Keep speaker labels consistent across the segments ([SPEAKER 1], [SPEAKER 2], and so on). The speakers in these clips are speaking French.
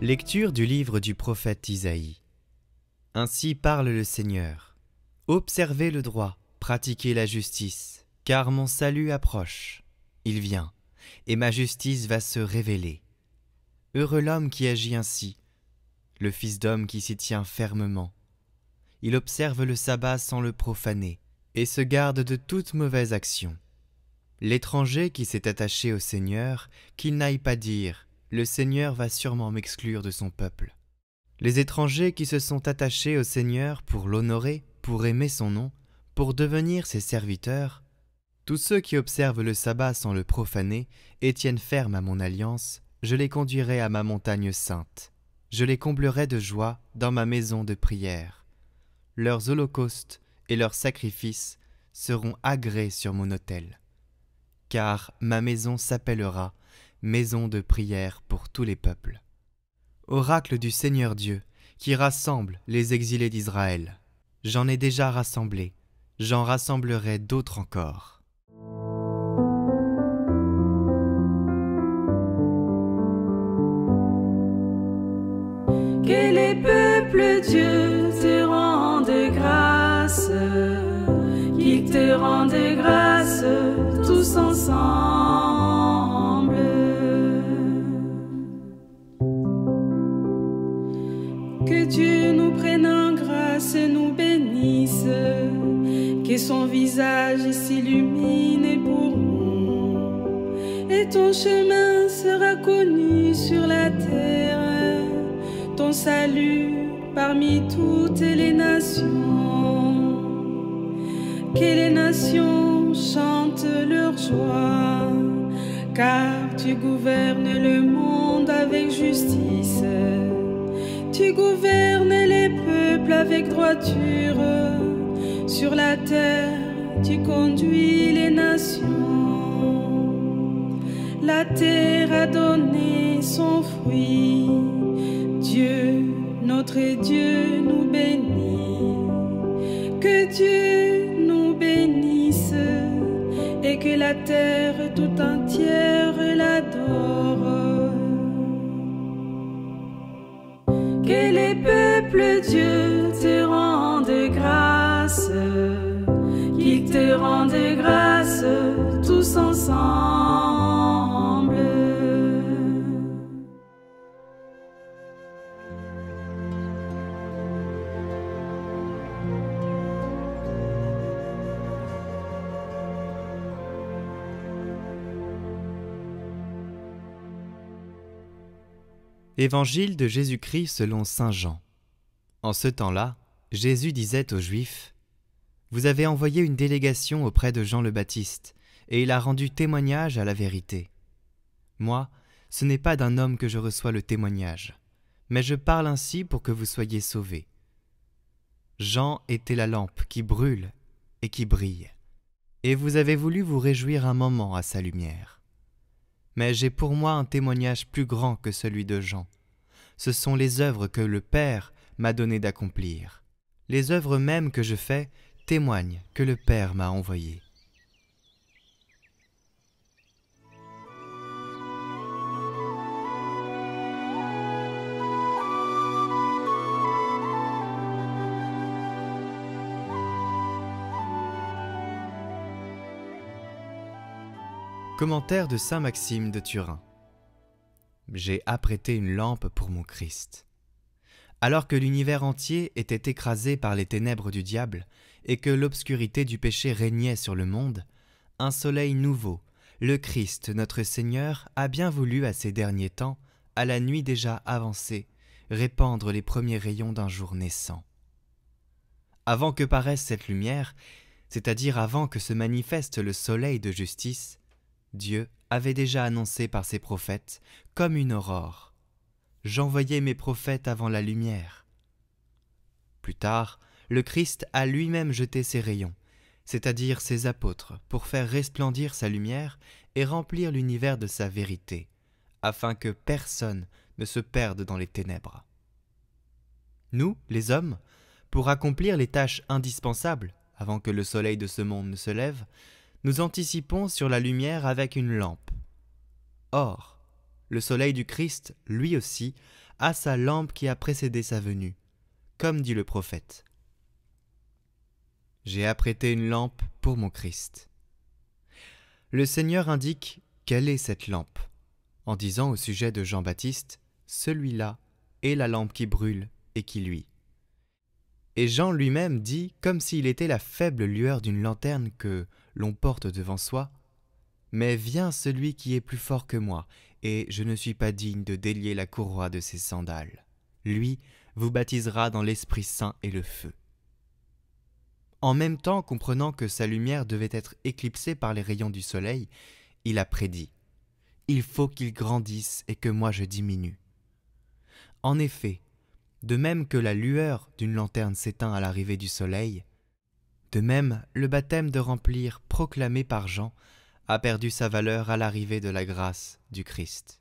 [SPEAKER 1] Lecture du livre du prophète Isaïe. Ainsi parle le Seigneur. Observez le droit, pratiquez la justice, car mon salut approche. Il vient, et ma justice va se révéler. Heureux l'homme qui agit ainsi, le fils d'homme qui s'y tient fermement. Il observe le sabbat sans le profaner, et se garde de toute mauvaise action. L'étranger qui s'est attaché au Seigneur, qu'il n'aille pas dire « Le Seigneur va sûrement m'exclure de son peuple ». Les étrangers qui se sont attachés au Seigneur pour l'honorer, pour aimer son nom, pour devenir ses serviteurs, tous ceux qui observent le sabbat sans le profaner et tiennent ferme à mon alliance, je les conduirai à ma montagne sainte. Je les comblerai de joie dans ma maison de prière. Leurs holocaustes et leurs sacrifices seront agréés sur mon autel. Car ma maison s'appellera maison de prière pour tous les peuples. Oracle du Seigneur Dieu, qui rassemble les exilés d'Israël. J'en ai déjà rassemblé, j'en rassemblerai d'autres encore.
[SPEAKER 2] Que les peuples, Dieu, te rendent grâce, qu'ils te rendent grâce tous ensemble. Que Dieu nous prenne en grâce et nous bénisse, que son visage s'illumine pour nous, et ton chemin sera connu sur la terre, ton salut parmi toutes les nations. Que les nations chantent leur joie, car tu gouvernes le monde avec justice. Tu gouvernes les peuples avec droiture. Sur la terre, tu conduis les nations. La terre a donné son fruit. Dieu, notre Dieu, nous bénit. Que Dieu nous bénisse et que la terre tout entière l'adore. Que les peuples, Dieu, te rendent grâce, qu'ils te rendent grâce tous ensemble.
[SPEAKER 1] Évangile de Jésus-Christ selon saint Jean. En ce temps-là, Jésus disait aux Juifs : « Vous avez envoyé une délégation auprès de Jean le Baptiste, et il a rendu témoignage à la vérité. Moi, ce n'est pas d'un homme que je reçois le témoignage, mais je parle ainsi pour que vous soyez sauvés. Jean était la lampe qui brûle et qui brille, et vous avez voulu vous réjouir un moment à sa lumière. Mais j'ai pour moi un témoignage plus grand que celui de Jean. Ce sont les œuvres que le Père m'a donné d'accomplir. Les œuvres mêmes que je fais témoignent que le Père m'a envoyé. » Commentaire de saint Maxime de Turin. J'ai apprêté une lampe pour mon Christ. Alors que l'univers entier était écrasé par les ténèbres du diable et que l'obscurité du péché régnait sur le monde, un soleil nouveau, le Christ notre Seigneur, a bien voulu à ces derniers temps, à la nuit déjà avancée, répandre les premiers rayons d'un jour naissant. Avant que paraisse cette lumière, c'est-à-dire avant que se manifeste le soleil de justice, Dieu avait déjà annoncé par ses prophètes comme une aurore. J'envoyais mes prophètes avant la lumière. Plus tard, le Christ a lui-même jeté ses rayons, c'est-à-dire ses apôtres, pour faire resplendir sa lumière et remplir l'univers de sa vérité, afin que personne ne se perde dans les ténèbres. Nous, les hommes, pour accomplir les tâches indispensables, avant que le soleil de ce monde ne se lève, nous anticipons sur la lumière avec une lampe. Or, le soleil du Christ, lui aussi, à sa lampe qui a précédé sa venue, comme dit le prophète. J'ai apprêté une lampe pour mon Christ. Le Seigneur indique quelle est cette lampe, en disant au sujet de Jean-Baptiste, celui-là est la lampe qui brûle et qui luit. Et Jean lui-même dit, comme s'il était la faible lueur d'une lanterne que l'on porte devant soi, « Mais vient celui qui est plus fort que moi, et je ne suis pas digne de délier la courroie de ses sandales. Lui vous baptisera dans l'Esprit Saint et le feu. » En même temps, comprenant que sa lumière devait être éclipsée par les rayons du soleil, il a prédit « Il faut qu'il grandisse et que moi je diminue. » En effet, de même que la lueur d'une lanterne s'éteint à l'arrivée du soleil, de même le baptême de remplir proclamé par Jean a perdu sa valeur à l'arrivée de la grâce du Christ.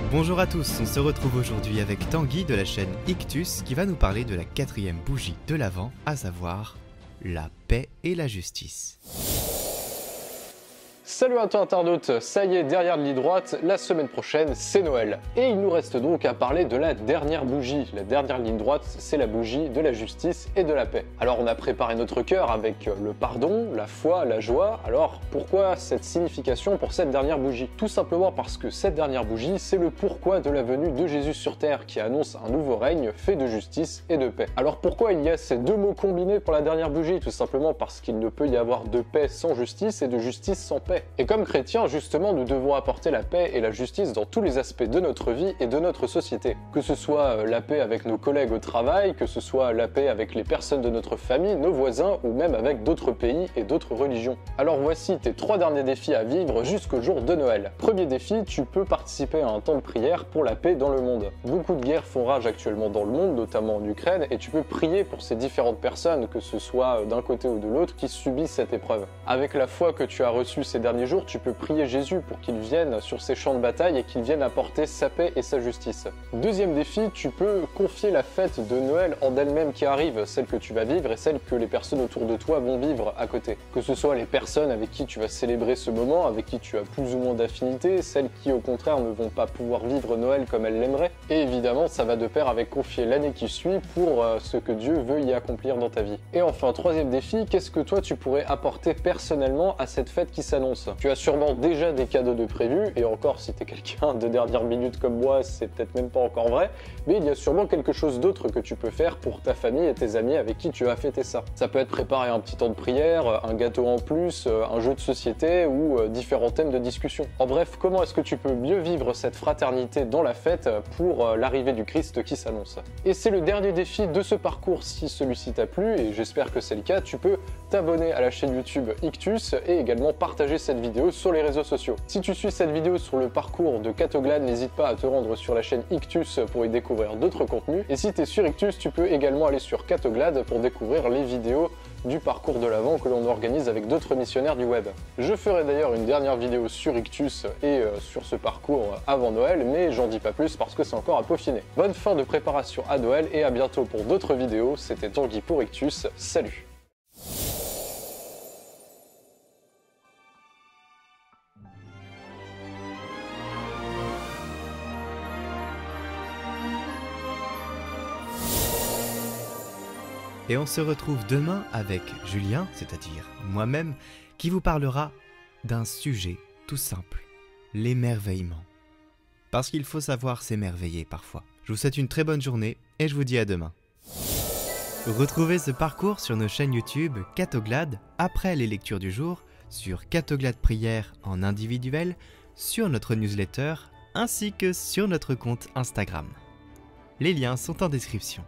[SPEAKER 1] Bonjour à tous, on se retrouve aujourd'hui avec Tanguy de la chaîne Ictus qui va nous parler de la 4e bougie de l'Avent, à savoir la paix et la justice.
[SPEAKER 3] Salut à toi internaute, ça y est, derrière ligne droite, la semaine prochaine c'est Noël. Et il nous reste donc à parler de la dernière bougie. La dernière ligne droite, c'est la bougie de la justice et de la paix. Alors on a préparé notre cœur avec le pardon, la foi, la joie. Alors pourquoi cette signification pour cette dernière bougie? Tout simplement parce que cette dernière bougie, c'est le pourquoi de la venue de Jésus sur terre qui annonce un nouveau règne fait de justice et de paix. Alors pourquoi il y a ces deux mots combinés pour la dernière bougie? Tout simplement parce qu'il ne peut y avoir de paix sans justice et de justice sans paix. Et comme chrétiens, justement, nous devons apporter la paix et la justice dans tous les aspects de notre vie et de notre société. Que ce soit la paix avec nos collègues au travail, que ce soit la paix avec les personnes de notre famille, nos voisins ou même avec d'autres pays et d'autres religions. Alors voici tes 3 derniers défis à vivre jusqu'au jour de Noël. Premier défi, tu peux participer à un temps de prière pour la paix dans le monde. Beaucoup de guerres font rage actuellement dans le monde, notamment en Ukraine, et tu peux prier pour ces différentes personnes, que ce soit d'un côté ou de l'autre, qui subissent cette épreuve. Avec la foi que tu as reçue ces derniers jours, tu peux prier Jésus pour qu'il vienne sur ces champs de bataille et qu'il vienne apporter sa paix et sa justice. Deuxième défi, tu peux confier la fête de Noël en elle-même qui arrive, celle que tu vas vivre et celle que les personnes autour de toi vont vivre à côté. Que ce soit les personnes avec qui tu vas célébrer ce moment, avec qui tu as plus ou moins d'affinité, celles qui au contraire ne vont pas pouvoir vivre Noël comme elles l'aimeraient. Et évidemment, ça va de pair avec confier l'année qui suit pour ce que Dieu veut y accomplir dans ta vie. Et enfin, troisième défi, qu'est-ce que toi tu pourrais apporter personnellement à cette fête qui s'annonce? Tu as sûrement déjà des cadeaux de prévus, et encore si t'es quelqu'un de dernière minute comme moi, c'est peut-être même pas encore vrai, mais il y a sûrement quelque chose d'autre que tu peux faire pour ta famille et tes amis avec qui tu vas fêter ça. Ça peut être préparer un petit temps de prière, un gâteau en plus, un jeu de société ou différents thèmes de discussion. En bref, comment est-ce que tu peux mieux vivre cette fraternité dans la fête pour l'arrivée du Christ qui s'annonce? Et c'est le dernier défi de ce parcours. Si celui-ci t'a plu, et j'espère que c'est le cas, tu peux t'abonner à la chaîne YouTube Ictus et également partager cette vidéo sur les réseaux sociaux. Si tu suis cette vidéo sur le parcours de Catoglade, n'hésite pas à te rendre sur la chaîne Ictus pour y découvrir d'autres contenus. Et si tu es sur Ictus, tu peux également aller sur Catoglade pour découvrir les vidéos du parcours de l'Avent que l'on organise avec d'autres missionnaires du web. Je ferai d'ailleurs une dernière vidéo sur Ictus et sur ce parcours avant Noël, mais j'en dis pas plus parce que c'est encore à peaufiner. Bonne fin de préparation à Noël et à bientôt pour d'autres vidéos. C'était Tanguy pour Ictus, salut!
[SPEAKER 1] Et on se retrouve demain avec Julien, c'est-à-dire moi-même, qui vous parlera d'un sujet tout simple, l'émerveillement. Parce qu'il faut savoir s'émerveiller parfois. Je vous souhaite une très bonne journée et je vous dis à demain. Retrouvez ce parcours sur nos chaînes YouTube Catoglade après les lectures du jour, sur Catoglade Prière en individuel, sur notre newsletter ainsi que sur notre compte Instagram. Les liens sont en description.